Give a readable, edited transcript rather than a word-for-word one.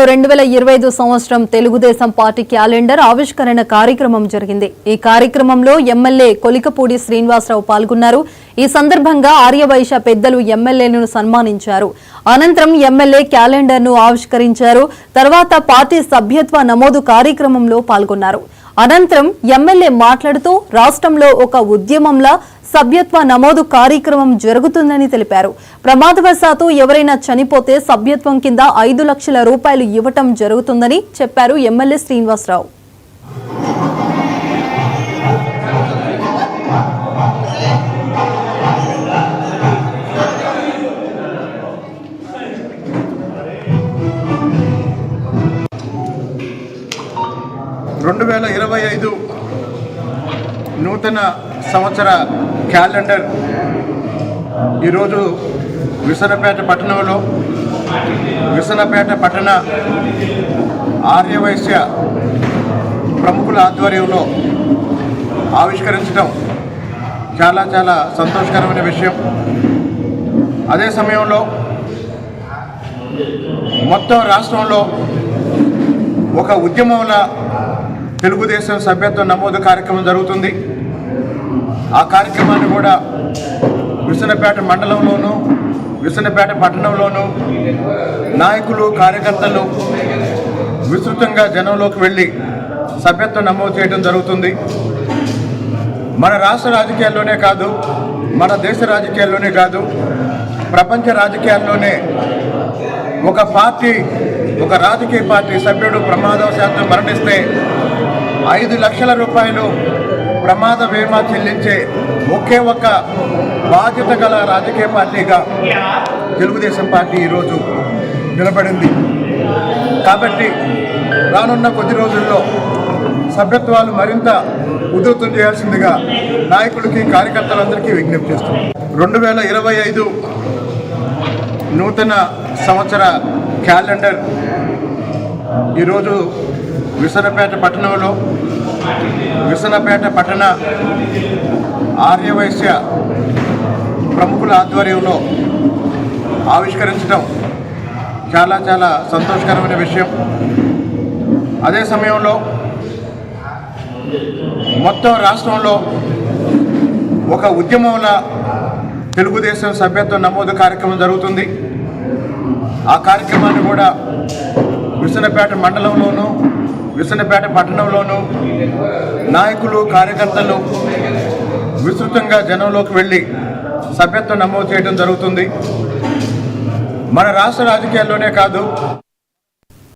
2025 సంవత్సరం Telugu Desam party calendar ఆవిష్కరణ కార్యక్రమం జరిగింది. ఈ కార్యక్రమంలో ఎమ్మెల్యే కొలికపూడి శ్రీనివాసరావు పాల్గొన్నారు. ఈ సందర్భంగా ఆర్యవైశ్య పెద్దలు ఎమ్మెల్యేలను సన్మానించారు. అనంతరం ఎమ్మెల్యే క్యాలెండర్ను ఆవిష్కరించారు. తర్వాత పార్టీ సభ్యత్వ నమోదు కార్యక్రమంలో పాల్గొన్నారు. అనంతరం ఎమ్మెల్యే మాట్లాడుతూ రాష్ట్రంలో ఒక ఉద్యమంలా సభ్యత్వ నమోదు కార్యక్రమం జరుగుతుందని తెలిపారు. ప్రమాదవశాత్తు ఎవరైనా చనిపోతే సభ్యత్వం కింద 5 లక్షల రూపాయలు ఇవ్వటం జరుగుతుందని చెప్పారు ఎమ్మెల్యే శ్రీనివాసరావు. నూతన సంవత్సర క్యాలెండర్ ఈరోజు విసనపేట పట్టణంలో విసనపేట పట్టణ ఆర్యవైశ్య ప్రముఖుల ఆధ్వర్యంలో ఆవిష్కరించడం చాలా సంతోషకరమైన విషయం. అదే సమయంలో మొత్తం రాష్ట్రంలో ఒక ఉద్యమంలా తెలుగుదేశం సభ్యత్వ నమోదు కార్యక్రమం జరుగుతుంది. ఆ కార్యక్రమాన్ని కూడా విసనపేట మండలంలోనూ విసనపేట పట్టణంలోనూ నాయకులు కార్యకర్తలు విస్తృతంగా జనంలోకి వెళ్ళి సభ్యత్వం నమోదు చేయడం జరుగుతుంది. మన రాష్ట్ర రాజకీయాల్లోనే కాదు, మన దేశ రాజకీయాల్లోనే కాదు, ప్రపంచ రాజకీయాల్లోనే ఒక రాజకీయ పార్టీ సభ్యుడు ప్రమాదవశాత్తు మరణిస్తే 5 లక్షల రూపాయలు ప్రమాద బీమా చెల్లించే ఒకే ఒక్క బాధ్యత గల రాజకీయ పార్టీగా తెలుగుదేశం పార్టీ ఈరోజు నిలబడింది. కాబట్టి రానున్న కొద్ది రోజుల్లో సభ్యత్వాలు మరింత ఉధృతం చేయాల్సిందిగా నాయకులకి కార్యకర్తలందరికీ విజ్ఞప్తి చేస్తున్నాం. 2025 నూతన సంవత్సర క్యాలెండర్ ఈరోజు విసనపేట పట్టణంలో విసనపేట పట్టణ ఆర్యవైశ్య ప్రముఖుల ఆధ్వర్యంలో ఆవిష్కరించడం చాలా సంతోషకరమైన విషయం. అదే సమయంలో మొత్తం రాష్ట్రంలో ఒక ఉద్యమంలా తెలుగుదేశం సభ్యత్వ నమోదు కార్యక్రమం జరుగుతుంది. ఆ కార్యక్రమాన్ని కూడా విసనపేట మండలంలోనూ విసనపేట పట్టణంలోనూ నాయకులు కార్యకర్తలు విస్తృతంగా జనంలోకి వెళ్ళి సభ్యత్వం నమోదు చేయడం జరుగుతుంది. మన రాష్ట్ర రాజకీయాల్లోనే కాదు,